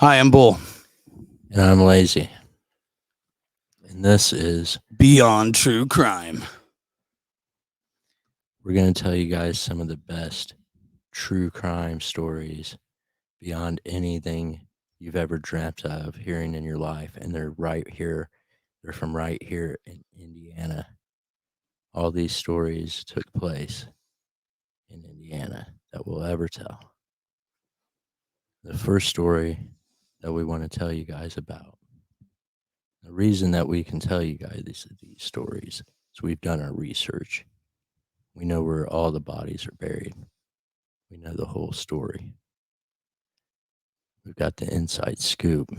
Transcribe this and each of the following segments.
Hi, I'm Bull. And I'm lazy. And this is, Beyond True Crime. we're going to tell you guys some of the best true crime stories beyond anything you've ever dreamt of hearing in your life. And they're right here. They're from right here in Indiana. All these stories took place in Indiana that we'll ever tell. The first story that we want to tell you guys about, the reason that we can tell you guys these stories is we've done our research. We know where all the bodies are buried. We know the whole story. We've got the inside scoop.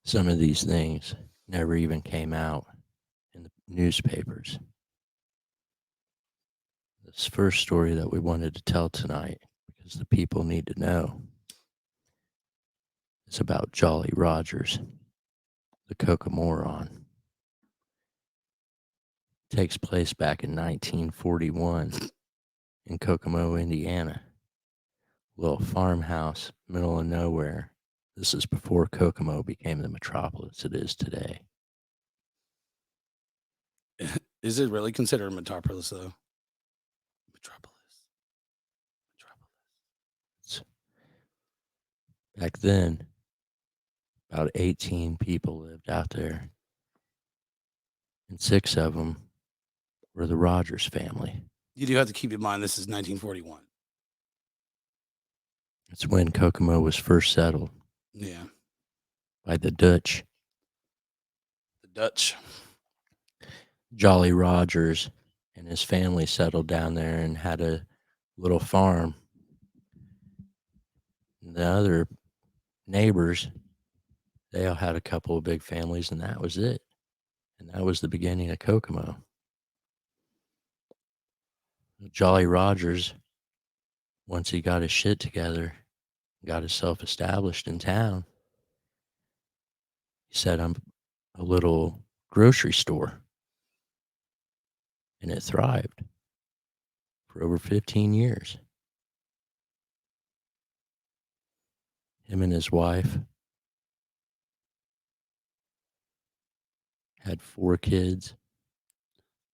Some of these things never even came out in the newspapers. This first story that we wanted to tell tonight, because the people need to know, is about Jolly Rogers, the Kokomoron. It takes place back in 1941 in Kokomo, Indiana. A little farmhouse, middle of nowhere. This is before Kokomo became the metropolis it is today. Is it really considered a metropolis, though? Metropolis. Back then, about 18 people lived out there, and 6 of them were the Rogers family. You do have to keep in mind this is 1941. It's when Kokomo was first settled Yeah. by the Dutch. The Dutch. Jolly Rogers and his family settled down there and had a little farm. And the other neighbors, they all had a couple of big families, and that was it. And that was the beginning of Kokomo. Jolly Rogers, once he got his shit together, got himself established in town, he set up a little grocery store, and it thrived for over 15 years. Him and his wife had 4 kids.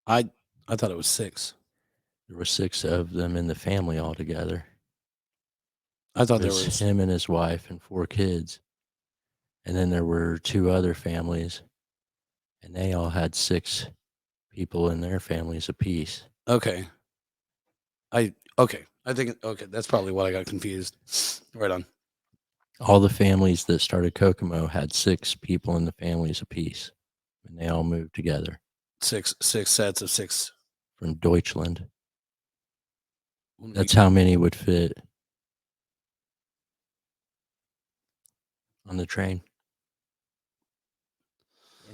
I thought it was 6. There were 6 of them in the family altogether. I thought It there was was. him and his wife and 4 kids. And then there were 2 other families, and they all had 6 people in their families apiece. Okay. I think that's probably what I got confused. Right on. All the families that started Kokomo had 6 people in the families apiece, and they all moved together Six sets of 6. from Deutschland. When That's how many would fit on the train.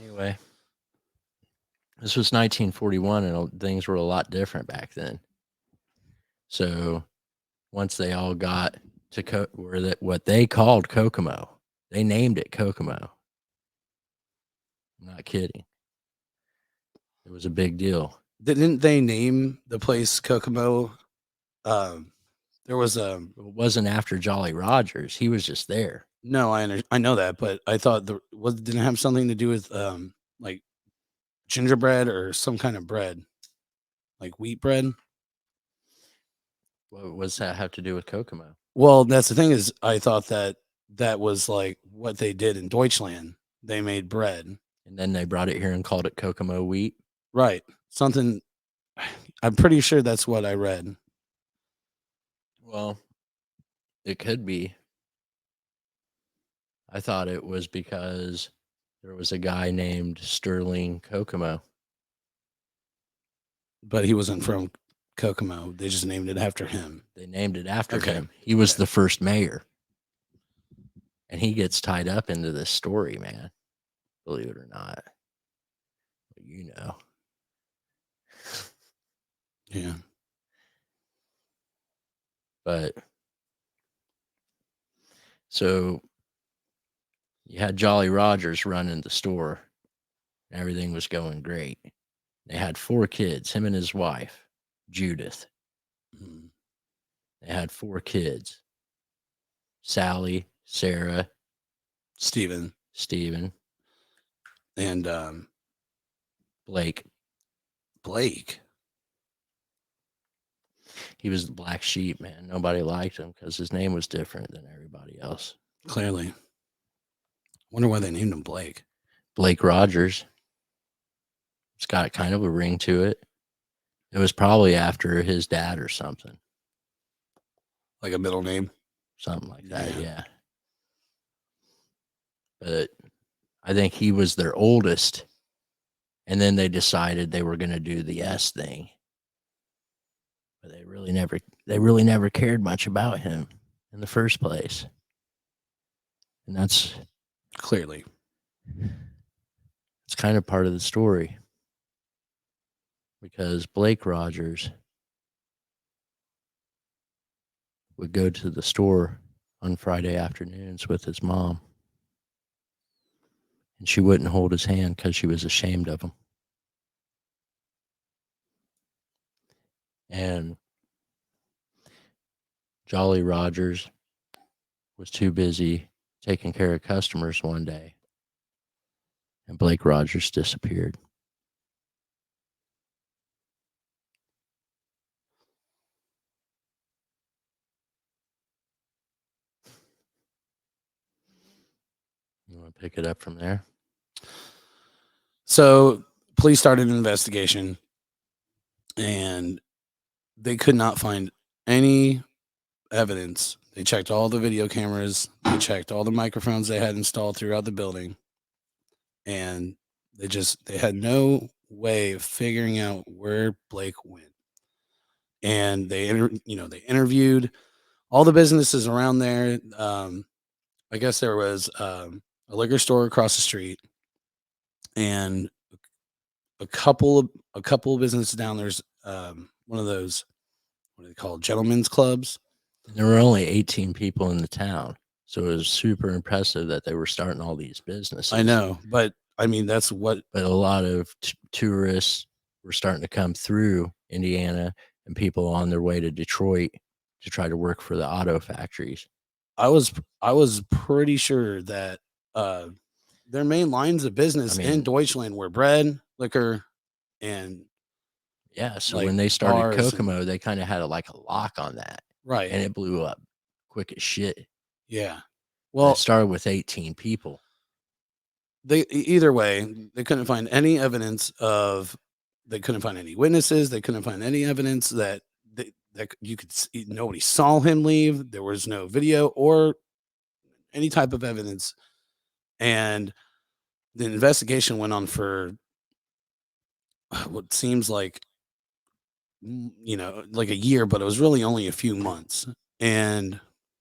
Anyway, this was 1941, and things were a lot different back then. So once they all got to what they called Kokomo, they named it Kokomo. I'm not kidding. It was a big deal. Didn't they name the place Kokomo? There was a. It wasn't after Jolly Rogers. He was just there. No, I know that, but I thought didn't it have something to do with like gingerbread or some kind of bread, like wheat bread. What does that have to do with Kokomo? Well, that's the thing is, I thought that was like what they did in Deutschland. They made bread, And then they brought it here and called it Kokomo wheat. right? Something. I'm pretty sure that's what I read. Well, it could be. I thought it was because there was a guy named Sterling Kokomo. But he wasn't from Kokomo. They just named it after him. They named it after Okay. him. He was the first mayor. And he gets tied up into this story, man. Believe it or not. You know. Yeah. But so you had Jolly Rogers running the store. And everything was going great. They had 4 kids, him and his wife, Judith. Mhm. They had 4 kids. Sally, Sarah, Steven, Steven, and Blake. Blake. He was the black sheep, man. Nobody liked him because his name was different than everybody else. Clearly. Wonder why they named him Blake. Blake Rogers. It's got kind of a ring to it. It was probably after his dad or something. Like a middle name? Something like that, Yeah. yeah. But I think he was their oldest. And then they decided they were going to do the S thing. But they really never cared much about him in the first place. And that's Clearly. it's kind of part of the story. Because Blake Rogers would go to the store on Friday afternoons with his mom. And she wouldn't hold his hand because she was ashamed of him. And Jolly Rogers was too busy taking care of customers one day. And Blake Rogers disappeared. You want to pick it up from there? So police started an investigation and they could not find any evidence. They checked all the video cameras, they checked all the microphones they had installed throughout the building, and they had no way of figuring out where Blake went. And they interviewed all the businesses around there. I guess there was a liquor store across the street, and a couple of businesses down. There's one of those, what are they called, gentlemen's clubs. And there were only 18 people in the town. So it was super impressive that they were starting all these businesses. I know, but I mean that's what. But a lot of tourists were starting to come through Indiana, and people on their way to Detroit to try to work for the auto factories. I was pretty sure that their main lines of business in Deutschland were bread, liquor, and yeah. So like when they started bars Kokomo, they kind of had a lock on that, right, and it blew up quick as shit. Yeah. Well, it started with 18 people. Either way, they couldn't find any evidence of. They couldn't find any witnesses. They couldn't find any evidence that you could see. Nobody saw him leave. There was no video or any type of evidence, and the investigation went on for what seems like like a year, but it was really only a few months.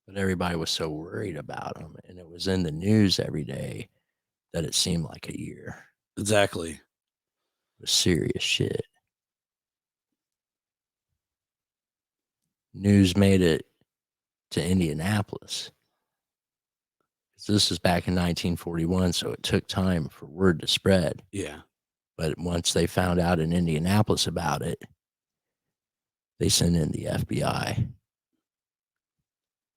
But everybody was so worried about him, and it was in the news every day that it seemed like a year. Exactly. It was serious shit. News made it to Indianapolis. This is back in 1941, so it took time for word to spread. Yeah. But once they found out in Indianapolis about it, they sent in the FBI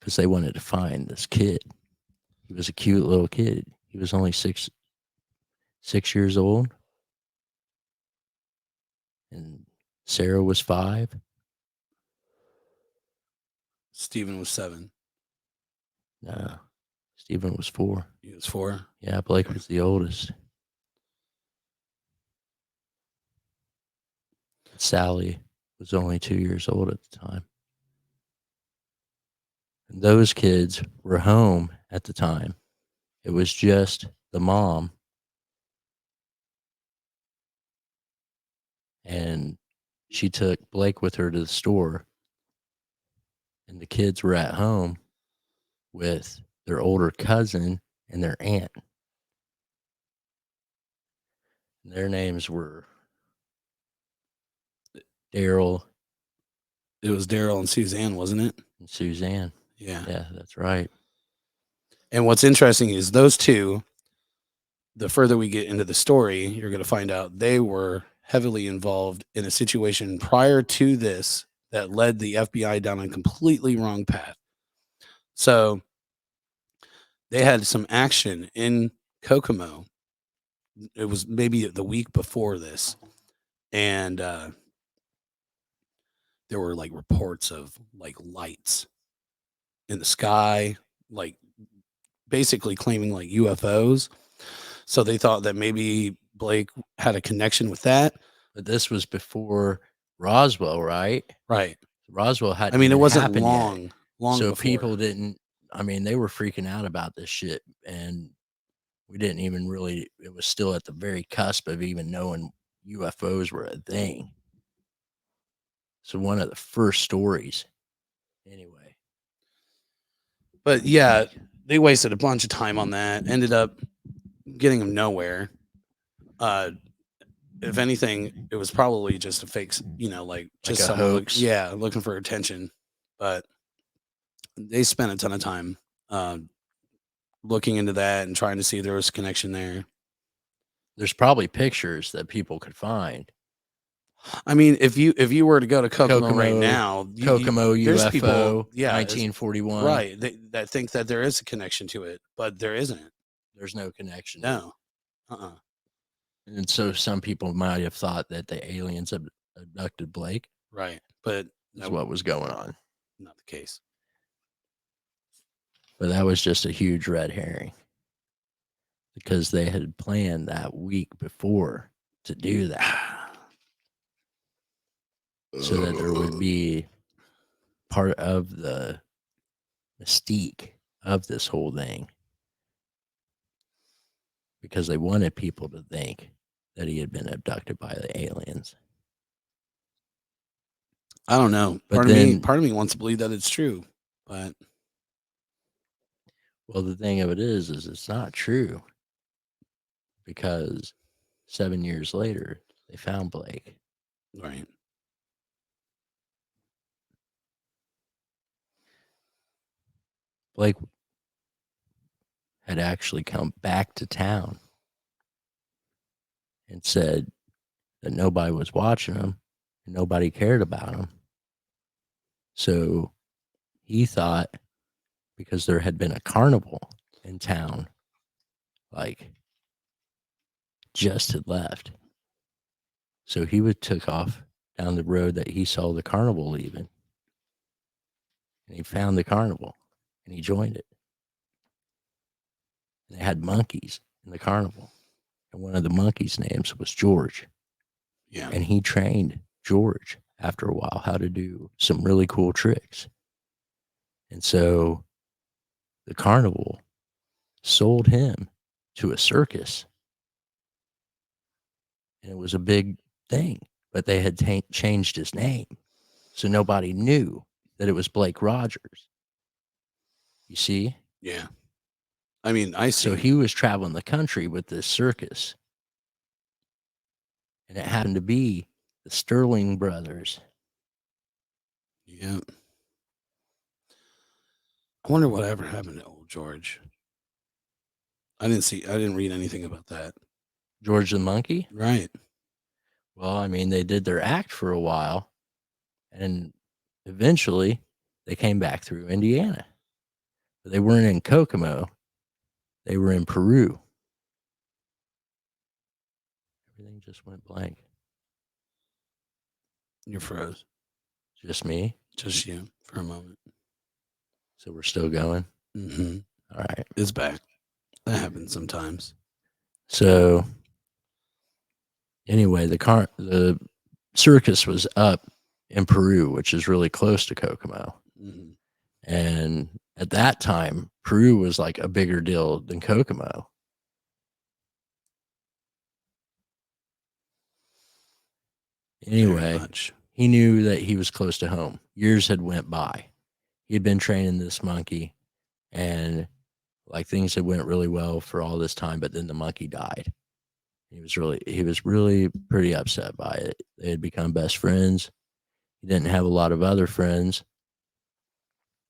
because they wanted to find this kid. He was a cute little kid. He was only six years old. And Sarah was 5. Steven was 7. No, Steven was 4. He was 4? Yeah, Blake was the oldest. Sally was only 2 years old at the time. And those kids were home at the time. It was just the mom. And she took Blake with her to the store. And the kids were at home with their older cousin and their aunt. And their names were Daryl. It was Daryl and Suzanne, wasn't it? And Suzanne. Yeah. Yeah, that's right. And what's interesting is those two, the further we get into the story, you're going to find out they were heavily involved in a situation prior to this that led the FBI down a completely wrong path. So they had some action in Kokomo. It was maybe the week before this, and there were like reports of like lights in the sky, like basically claiming like UFOs. So they thought that maybe Blake had a connection with that. But this was before Roswell, right? Right. Roswell I hadn't mean, it even wasn't happened yet. long So before. people didn't, I mean, they were freaking out about this shit. And we didn't even really, it was still at the very cusp of even knowing UFOs were a thing. So one of the first stories, anyway. But yeah, they wasted a bunch of time on that. Ended up getting them nowhere. Uh, if anything, it was probably just a fake, like Like just a someone hoax. looking for attention. But they spent a ton of time uh, looking into that and trying to see if there was a connection there. There's probably pictures that people could find. I mean, if you were to go to Kokomo right Kokomo, now, Kokomo there's people, UFO, yeah, 1941. right, that think that there is a connection to it, but there isn't. There's no connection to it. No, uh-uh. And so some people might have thought that the aliens abducted Blake. Right, but Is no, what was going on. not the case. But that was just a huge red herring because they had planned that week before to do that so that there would be part of the mystique of this whole thing because they wanted people to think that he had been abducted by the aliens. I don't know. But Part of me wants to believe that it's true, but well, the thing of it is it's not true because 7 years later they found Blake. right. Blake had actually come back to town and said that nobody was watching him and nobody cared about him. So he thought because there had been a carnival in town, like just had left. So he took off down the road that he saw the carnival leaving. And he found the carnival and he joined it. And they had monkeys in the carnival. And one of the monkeys' names was George. Yeah. And he trained George after a while how to do some really cool tricks. And so the carnival sold him to a circus. And it was a big thing, but they had changed his name. So nobody knew that it was Blake Rogers. You see? Yeah. I mean, I see. So he was traveling the country with this circus. And it happened to be the Sterling brothers. Yeah. I wonder whatever happened to old George. I didn't read anything about that. George the Monkey? Right. Well, I mean, they did their act for a while. And eventually they came back through Indiana. But they weren't in Kokomo. They were in Peru. Everything just went blank. You froze. Just me. Just you for a moment. So we're still going. Mm-hmm. All right. It's back. That happens sometimes. So anyway, the circus was up in Peru, which is really close to Kokomo. Mm-hmm. And at that time, Peru was like a bigger deal than Kokomo. Anyway, he knew that he was close to home. Years had went by. He had been training this monkey and like things had went really well for all this time, but then the monkey died. He was really pretty upset by it. They had become best friends. He didn't have a lot of other friends.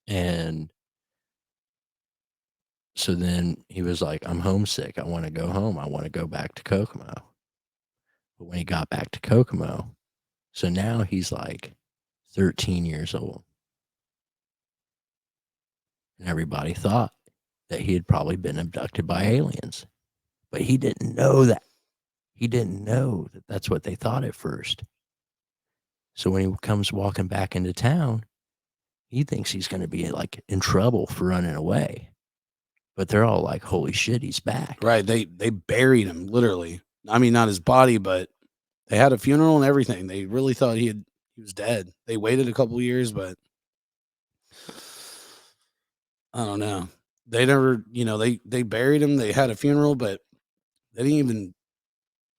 And so then he was like, I'm homesick. I want to go home. I want to go back to Kokomo. But when he got back to Kokomo, so now he's like 13 years old. And everybody thought that he had probably been abducted by aliens. But he didn't know that. He didn't know that that's what they thought at first. So when he comes walking back into town, he thinks he's going to be like in trouble for running away. But they're all like, "Holy shit, he's back!" Right. They buried him literally. I mean, not his body, but they had a funeral and everything. They really thought he was dead. They waited a couple years, but I don't know. They never, they buried him. They had a funeral, but they didn't even.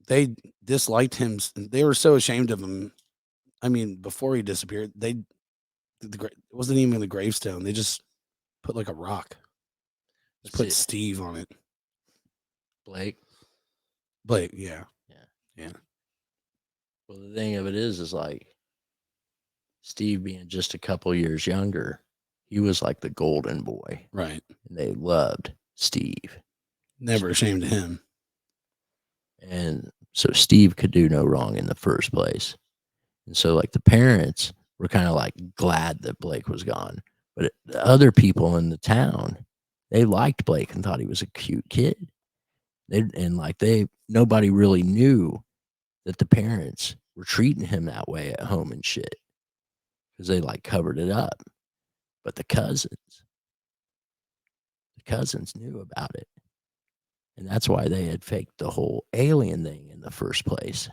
They disliked him. They were so ashamed of him. I mean, before he disappeared, it wasn't even the gravestone. They just put like a rock. Just That's put it, Steve on it. Blake. But yeah, Yeah. yeah, Well, the thing of it is like Steve being just a couple years younger, he was like the golden boy, right. and they loved Steve. Never ashamed of him. And so Steve could do no wrong in the first place. And so, like, the parents were kind of like glad that Blake was gone. But the other people in the town, they liked Blake and thought he was a cute kid. Nobody really knew that the parents were treating him that way at home and shit because they like covered it up. But the cousins knew about it. And that's why they had faked the whole alien thing in the first place.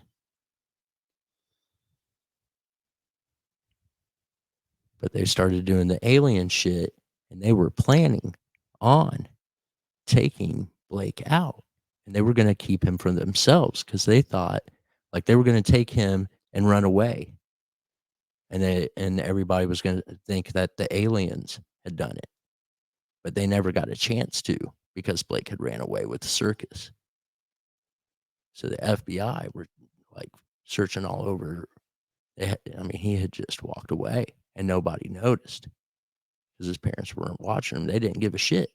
But they started doing the alien shit and they were planning on taking Blake out. And they were going to keep him for themselves because they thought like they were going to take him and run away. And everybody was going to think that the aliens had done it. But they never got a chance to because Blake had ran away with the circus. So the FBI were like searching all over. He had just walked away and nobody noticed because his parents weren't watching him. They didn't give a shit.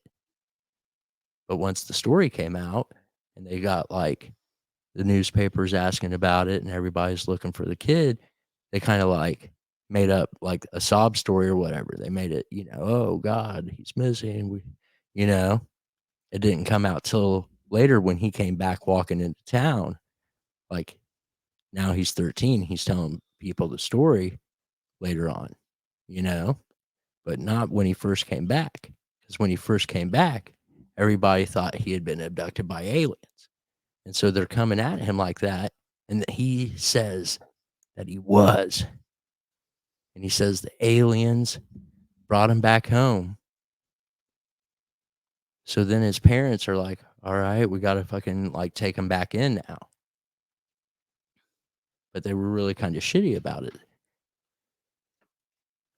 But once the story came out and they got like the newspapers asking about it and everybody's looking for the kid, they kind of like made up like a sob story or whatever. They made it, oh God, he's missing. It didn't come out till later when he came back walking into town. Like now he's 13, he's telling people the story later on, you know, but not when he first came back. Because when he first came back, everybody thought he had been abducted by aliens. And so they're coming at him like that. And he says that he was. And he says the aliens brought him back home. So then his parents are like, all right, we got to fucking like take him back in now. But they were really kind of shitty about it.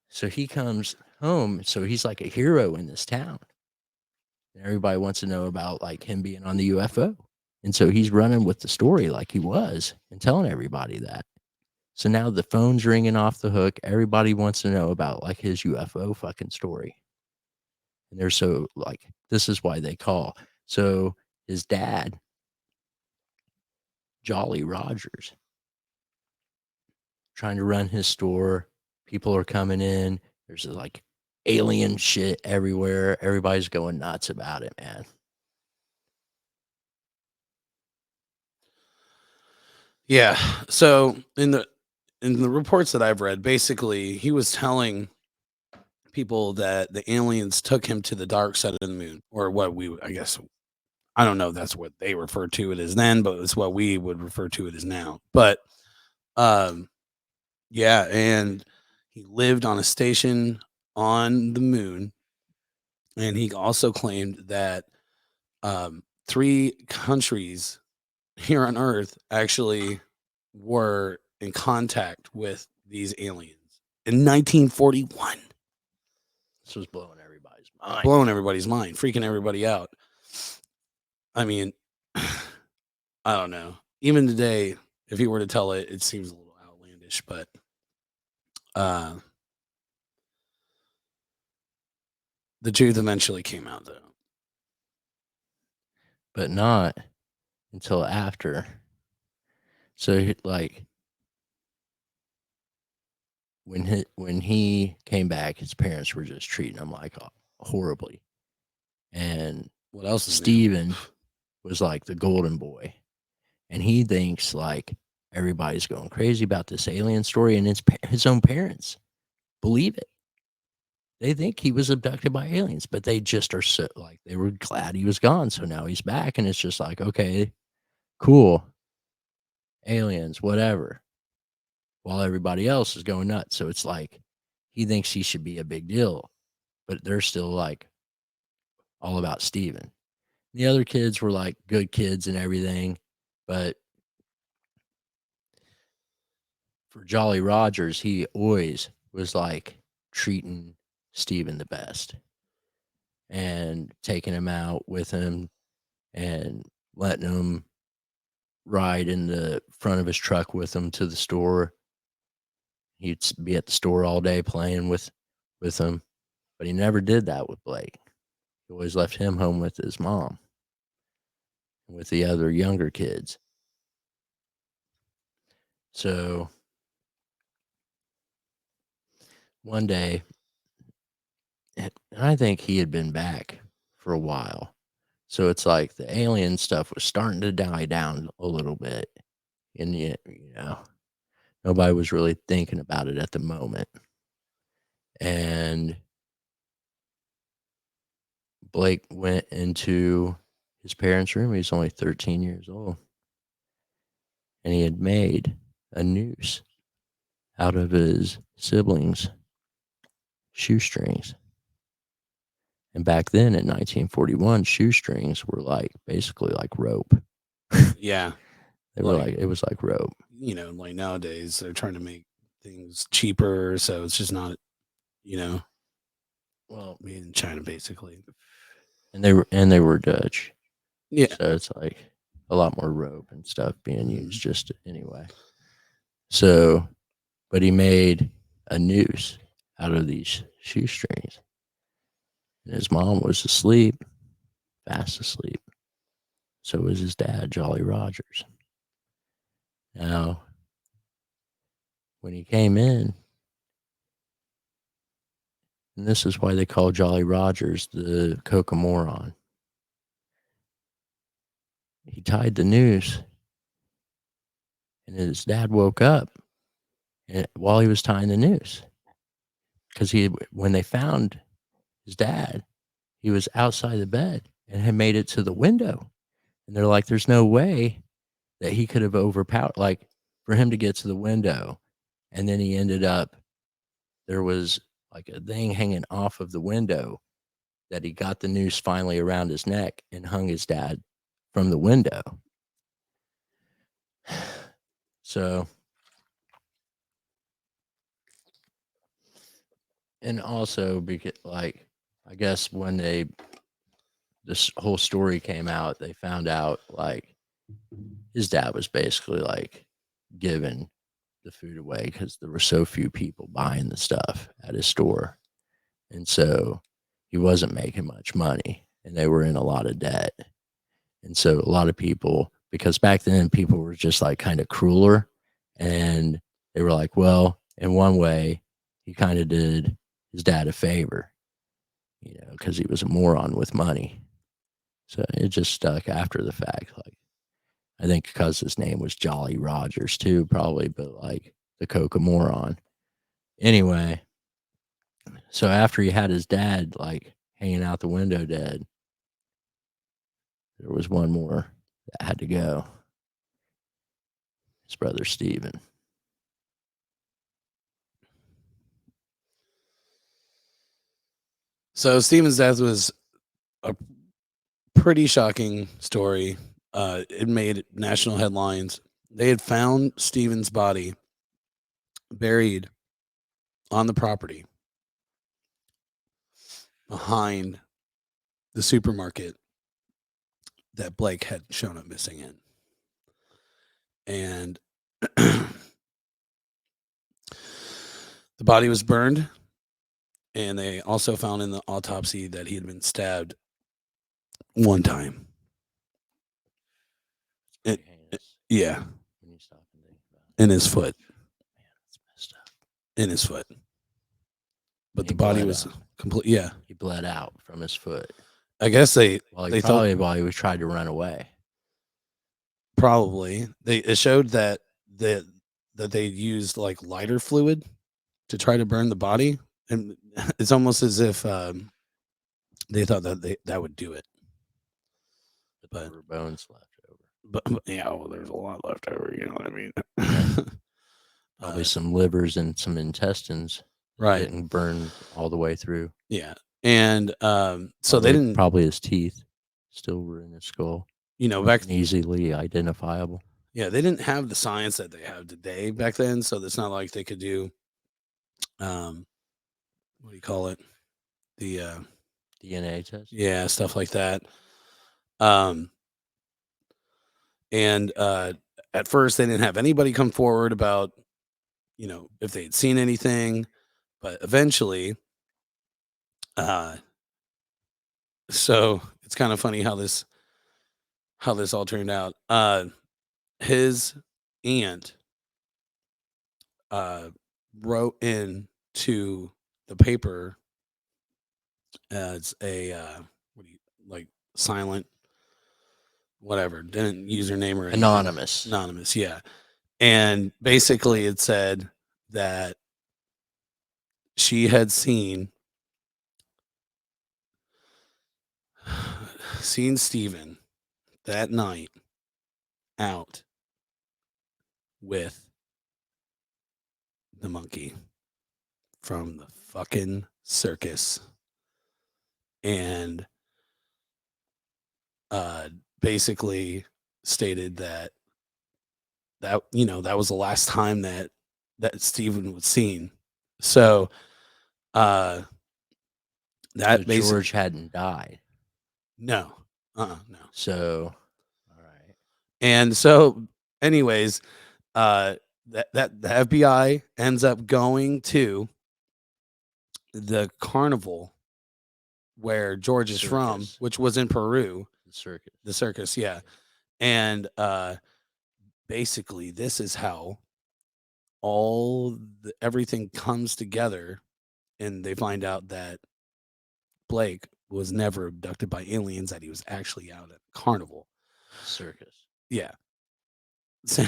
So he comes home. So he's like a hero in this town. And everybody wants to know about like him being on the UFO. And so he's running with the story like he was and telling everybody that. So now the phone's ringing off the hook. Everybody wants to know about like his UFO fucking story. And they're so like, this is why they call. So his dad, Jolly Rogers, trying to run his store. People are coming in. There's like alien shit everywhere. Everybody's going nuts about it, man. Yeah. So in the reports that I've read, basically he was telling people that the aliens took him to the dark side of the moon, or what I guess I don't know. If that's what they refer to it as then, but it's what we would refer to it as now. But um, yeah, and he lived on a station on the moon, and he also claimed that three countries here on Earth actually were in contact with these aliens in 1941. This was blowing everybody's mind. Blowing everybody's mind, freaking everybody out. I mean, I don't know. Even today, if he were to tell it, it seems a little outlandish, but uh the truth eventually came out though. But not until after. So like when he came back, his parents were just treating him like horribly. And What else is new? Steven was like the golden boy. And he thinks like everybody's going crazy about this alien story, and his own parents believe it. They think he was abducted by aliens, but they just are so like they were glad he was gone. So now he's back, and it's just like, okay, cool, aliens, whatever. While everybody else is going nuts. So it's like he thinks he should be a big deal, but they're still like all about Steven. The other kids were like good kids and everything, but for Jolly Rogers, he always was like treating Steven the best and taking him out with him and letting him ride in the front of his truck with him to the store. He'd be at the store all day playing with him, but he never did that with Blake. He always left him home with his mom and with the other younger kids. So one day, and I think he had been back for a while. So it's like the alien stuff was starting to die down a little bit. And yet, nobody was really thinking about it at the moment. And Blake went into his parents' room. He was only 13 years old. And he had made a noose out of his siblings' shoestrings. And back then in 1941, shoestrings were like basically like rope. Yeah. They were like, it was like rope. Like nowadays they're trying to make things cheaper, so it's just not, Well, made in China basically. And they were Dutch. Yeah. So it's like a lot more rope and stuff being Mhm. used just anyway. So, but he made a noose out of these shoestrings. And his mom was asleep, fast asleep. So was his dad, Jolly Rogers. Now, when he came in, and this is why they call Jolly Rogers the Kokomoron, he tied the noose, and his dad woke up while he was tying the noose. Because when they found his dad, he was outside the bed and had made it to the window. And they're like, there's no way that he could have overpowered, like for him to get to the window. And then he ended up, there was like a thing hanging off of the window that he got the noose finally around his neck and hung his dad from the window. So, and also because like, I guess when this whole story came out, they found out like his dad was basically like giving the food away because there were so few people buying the stuff at his store. And so he wasn't making much money and they were in a lot of debt. And so a lot of people, because back then people were just like kind of crueler and they were like, well, in one way, he kind of did his dad a favor, because he was a moron with money. So it just stuck after the fact. Like, I think because his name was Jolly Rogers too, probably, but like the Kokomoron. Anyway, so after he had his dad like hanging out the window dead, there was one more that had to go. His brother Steven. So Steven's death was a pretty shocking story. It made national headlines. They had found Steven's body buried on the property behind the supermarket that Blake had shown up missing in. And the body was burned. And they also found in the autopsy that he had been stabbed one time. Yeah. When you stop and think about In his foot. Man, that's messed up. In his foot. But And the he body bled was out. complete. Yeah. He bled out from his foot. I guess they Well, they thought while he was trying to run away. probably it showed that that they used like lighter fluid to try to burn the body, and it's almost as if they thought that that would do it. But there But were bones left over. but yeah, well, there's a lot left over. You know what I mean? Probably some livers and some intestines that right. didn't burn all the way through. Yeah, and so they didn't. Probably his teeth still were in his skull You know, back and easily identifiable. yeah, they didn't have the science that they have today back then, so it's not like they could do um what do you call it? The DNA test. yeah, stuff like that. Um and at first they didn't have anybody come forward about, you know, if they'd seen anything, but eventually uh so it's kind of funny how this all turned out. His aunt uh wrote in to the paper as a what do you like silent whatever, didn't use her name or anything. Anonymous. Anonymous, yeah. And basically it said that she had seen Steven that night out with the monkey from the fucking circus. And basically stated that you know that was the last time that Steven was seen. So that So basically George hadn't died. no. No. So, all right. And so anyways, that the FBI ends up going to the carnival where George is from, Circus. which was in Peru. The circus. The circus, yeah. And basically this is how everything comes together, and they find out that Blake was never abducted by aliens, that he was actually out at a carnival. Circus. Yeah. So,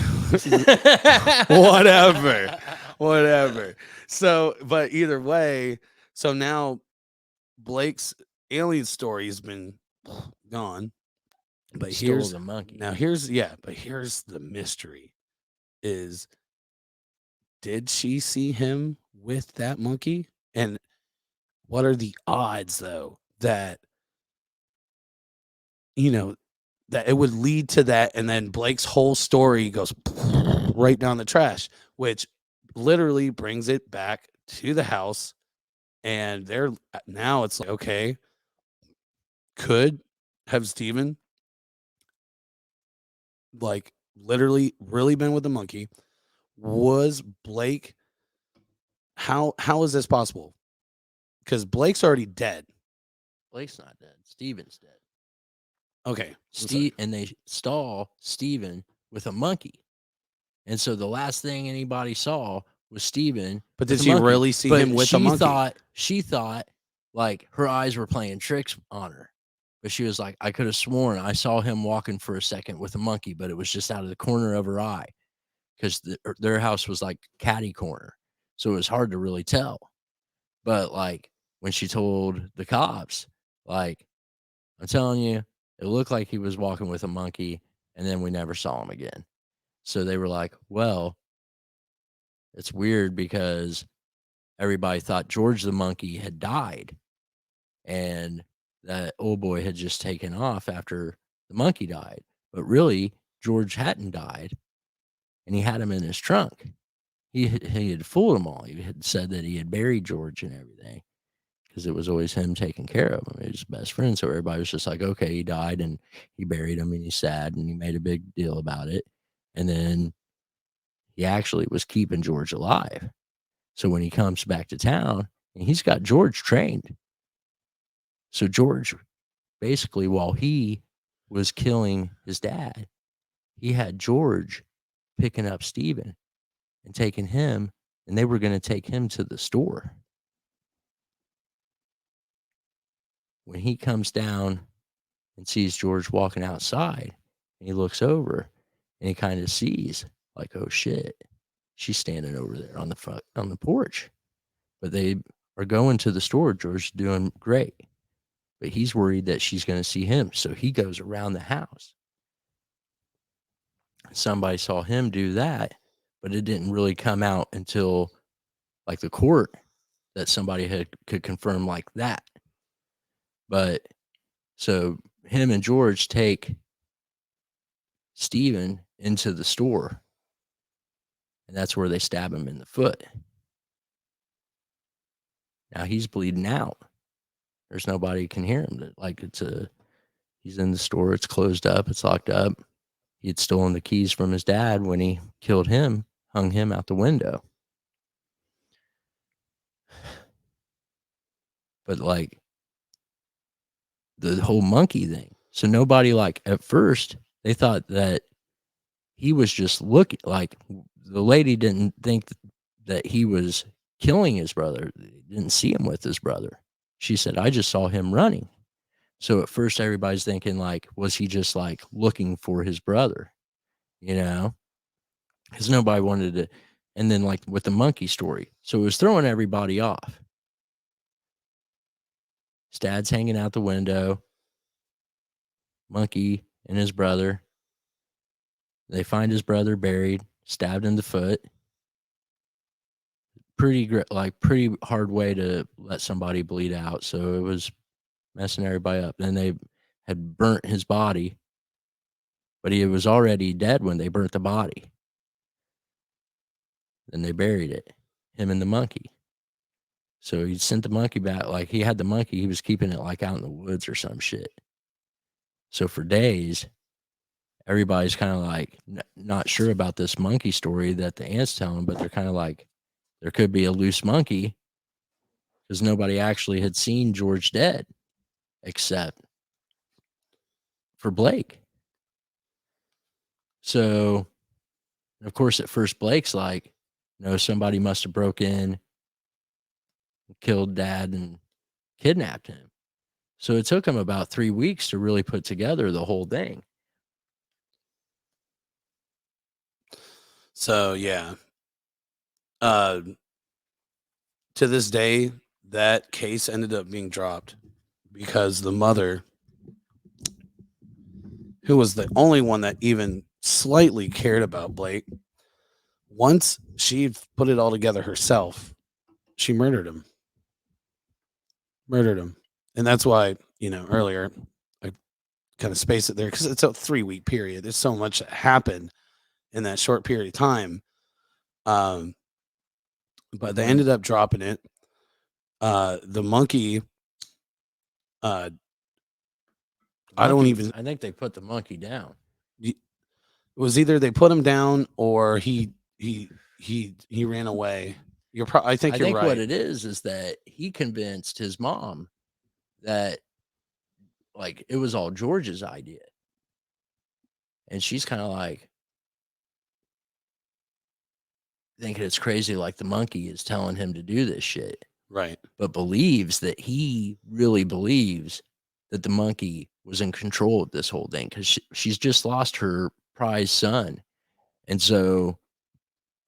whatever. So, but either way, so now Blake's alien story has been gone. But Stole the monkey. Now but here's the mystery is, did she see him with that monkey? And what are the odds though that you know that it would lead to that, and then Blake's whole story goes right down the trash, which literally brings it back to the house, and they're now it's like, okay, could have Steven like literally really been with the monkey? Was Blake how is this possible? Because Blake's already dead. Blake's not dead. Steven's dead. Okay. And they stole Steven with a monkey. And so the last thing anybody saw was Steven. But did she really see him with a monkey? She thought like her eyes were playing tricks on her. But she was like, I could have sworn I saw him walking for a second with a monkey, but it was just out of the corner of her eye because their house was like catty corner. So it was hard to really tell. But like when she told the cops, like, I'm telling you, it looked like he was walking with a monkey, and then we never saw him again. So they were like, well, it's weird because everybody thought George the monkey had died and that old boy had just taken off after the monkey died. But really, George hadn't died, and he had him in his trunk. He had fooled them all. He had said that he had buried George and everything because it was always him taking care of him. He was his best friend. So everybody was just like, okay, he died and he buried him and he's sad and he made a big deal about it. And then he actually was keeping George alive. So when he comes back to town, and he's got George trained. So George, basically, while he was killing his dad, he had George picking up Steven and taking him, and they were going to take him to the store. when he comes down and sees George walking outside, and he looks over and he kind of sees, like, oh shit, she's standing over there on the porch. But they are going to the store. George's doing great, but he's worried that she's going to see him, so he goes around the house. Somebody saw him do that, but it didn't really come out until like the court that somebody could confirm like that. But so him and George take Steven into the store, and that's where they stab him in the foot. Now he's bleeding out. There's nobody can hear him. Like he's in the store. It's closed up. It's locked up. He had stolen the keys from his dad when he killed him, hung him out the window. But like the whole monkey thing. So nobody, like, at first they thought that he was just looking, like, the lady didn't think that he was killing his brother. They didn't see him with his brother. She said, I just saw him running. So at first everybody's thinking, like, was he just like looking for his brother? You know? Because nobody wanted to. And then, like, with the monkey story, so it was throwing everybody off. His dad's hanging out the window, monkey and his brother. They find his brother buried, stabbed in the foot. Pretty hard way to let somebody bleed out. So it was messing everybody up. Then they had burnt his body, but he was already dead when they burnt the body. Then they buried it, him and the monkey. So he sent the monkey back. Like, he had the monkey, he was keeping it like out in the woods or some shit. So for days, everybody's kind of like not sure about this monkey story that the aunt's telling, but they're kind of like, there could be a loose monkey, because nobody actually had seen George dead except for Blake. So, of course, at first Blake's like, no, somebody must have broke in, killed dad, and kidnapped him. So it took him about 3 weeks to really put together the whole thing. So yeah. To this day, that case ended up being dropped because the mother, who was the only one that even slightly cared about Blake, once she put it all together herself, she murdered him. And that's why, earlier I kind of spaced it there, because it's a 3-week period. There's so much that happened in that short period of time. But they ended up dropping it. The monkey, I think they put the monkey down. It was either they put him down or he ran away. I think you're right. What it is that he convinced his mom that, like, it was all George's idea. And she's kind of like thinking it's crazy, like the monkey is telling him to do this shit. Right. But believes that he really believes that the monkey was in control of this whole thing, because she's just lost her prize son. And so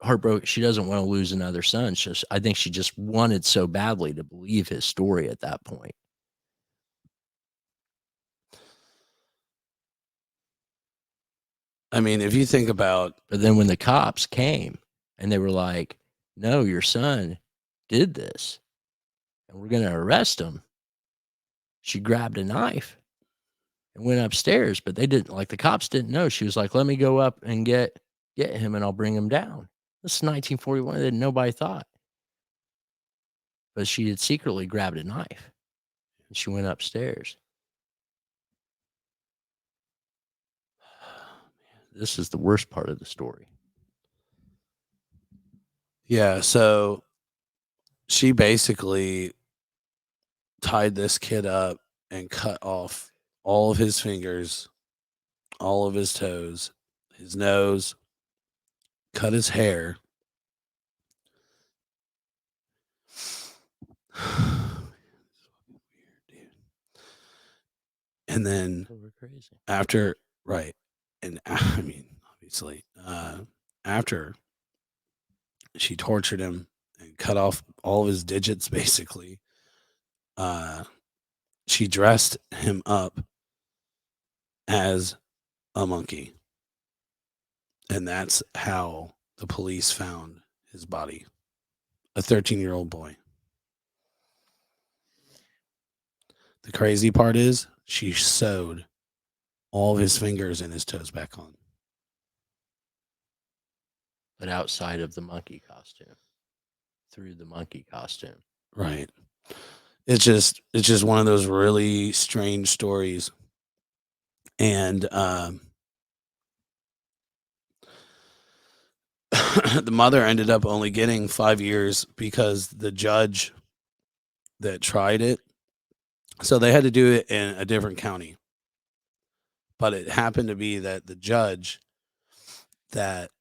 heartbroken, she doesn't want to lose another son. I think she just wanted so badly to believe his story at that point. I mean, if you think about, but then when the cops came and they were like, no, your son did this and we're going to arrest him, she grabbed a knife and went upstairs. But they didn't, like, the cops didn't know. She was like, let me go up and get him and I'll bring him down. This is 1941 that nobody thought. But she had secretly grabbed a knife and she went upstairs. This is the worst part of the story. Yeah, so she basically tied this kid up and cut off all of his fingers, all of his toes, his nose, cut his hair. And then People were crazy. after, right, and I mean, obviously, after she tortured him and cut off all of his digits, basically, uh, she dressed him up as a monkey, and that's how the police found his body. A 13-year-old boy. The crazy part is she sewed all of his fingers and his toes back on. But outside of the monkey costume, through the monkey costume. Right. It's just one of those really strange stories. And the mother ended up only getting 5 years because the judge that tried it, so they had to do it in a different county. But it happened to be that the judge that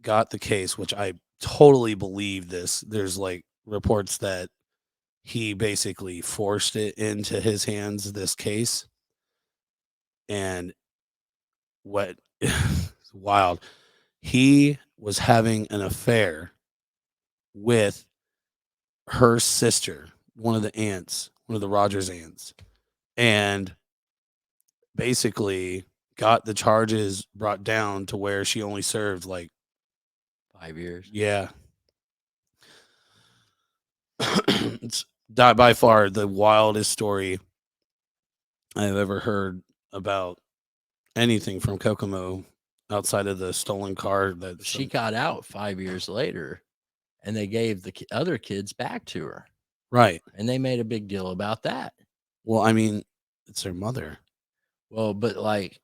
got the case, which I totally believe this. There's like reports that he basically forced it into his hands, this case. And what wild, he was having an affair with her sister, one of the aunts, one of the Rogers aunts, and basically got the charges brought down to where she only served like 5 years. yeah. It's by far the wildest story I've ever heard about anything from Kokomo outside of the stolen car that She got out 5 years later, and they gave the other kids back to her, right. and they made a big deal about that. Well, I mean, it's her mother. Well, but like,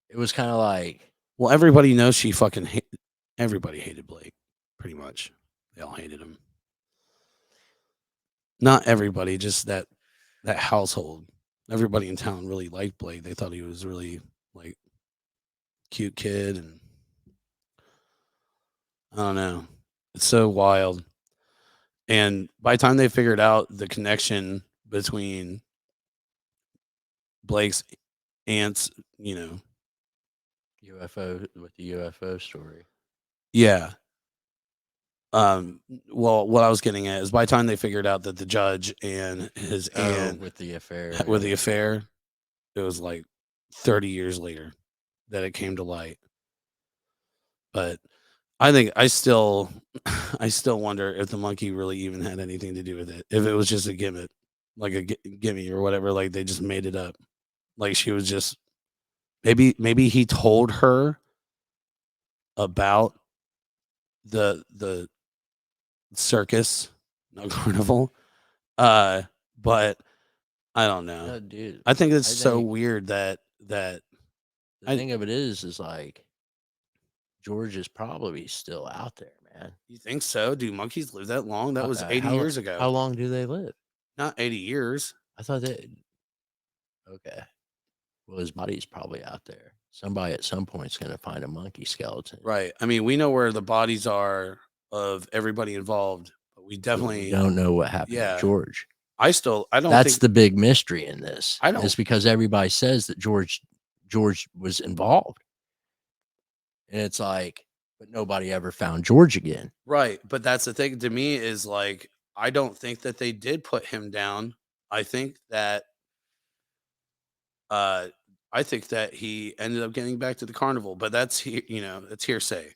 it was kind of like, Well, everybody knows she fucking everybody hated Blake, pretty much. They all hated him. Not everybody, just that household. Everybody in town really liked Blake. They thought he was really like cute kid, and I don't know. It's so wild. And by the time they figured out the connection between Blake's aunts, UFO with the UFO story. yeah. Well, what I was getting at is by the time they figured out that the judge and his aunt with the affair, with the affair, it was like 30 years later that it came to light. But I think I still wonder if the monkey really even had anything to do with it. If it was just a gimmick, like a gimme or whatever, like they just made it up. Like she was just maybe he told her about the circus, no carnival. But I don't know. No, dude. I think it's so weird that the thing of it is like George is probably still out there, man. You think so? Do monkeys live that long? That was 80 years ago. How long do they live? Not 80 years. I thought that. Okay. Well, his body's probably out there. Somebody at some point is going to find a monkey skeleton. Right. I mean, we know where the bodies are of everybody involved, but we definitely don't know what happened to George. I don't That's the big mystery in this. I don't. It's because everybody says that George was involved. And it's like, but nobody ever found George again. Right. But that's the thing to me is like, I don't think that they did put him down. I think that he ended up getting back to the carnival, but that's it's hearsay.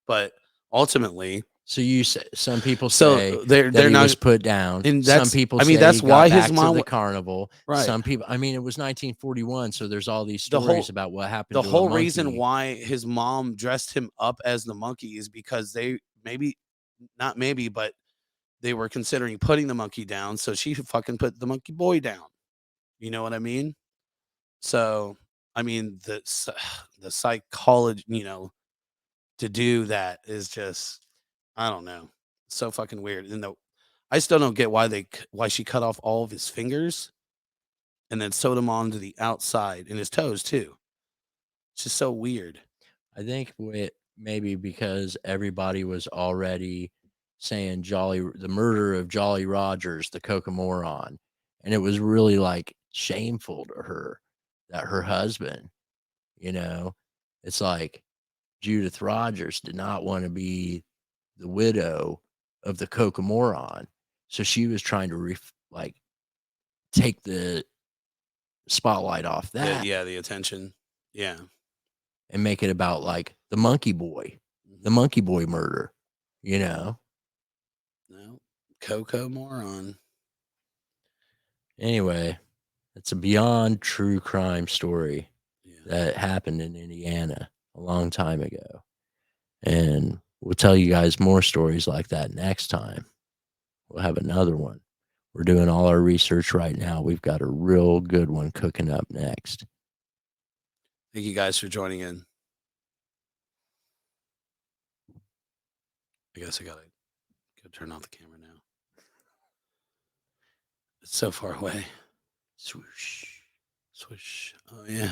But ultimately, so you say some people say they're not was put down, and some people. I mean, that's why his mom to the carnival. Right. Some people. I mean, it was 1941, so there's all these stories about what happened. The whole reason why his mom dressed him up as the monkey is because they but they were considering putting the monkey down, so she fucking put the monkey boy down. You know what I mean? So, I mean, the psychology, to do that is just, I don't know, so fucking weird. And I still don't get why she cut off all of his fingers and then sewed them onto the outside and his toes too. It's just so weird. I think maybe because everybody was already saying the murder of Jolly Rogers, the Kokomoron, and it was really like shameful to her. that her husband, it's like Judith Rogers did not want to be the widow of the Kokomoron. So she was trying to take the spotlight off that the attention. Yeah. and make it about like the monkey boy murder, No, Kokomoron. Anyway, it's a beyond true crime story that happened in Indiana a long time ago. And we'll tell you guys more stories like that next time. We'll have another one. We're doing all our research right now. We've got a real good one cooking up next. Thank you guys for joining in. I guess I gotta go turn off the camera now. It's so far away. Swoosh. Swoosh. Oh, yeah.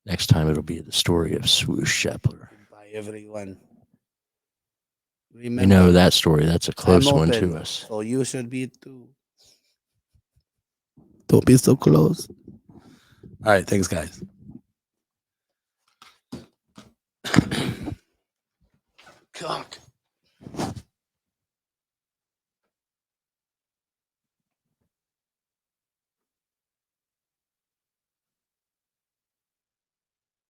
Next time it'll be the story of Swoosh Shepler. Bye, everyone. You know that story. That's a close one to us. So you should be too. Don't be so close. All right. Thanks, guys. Cock.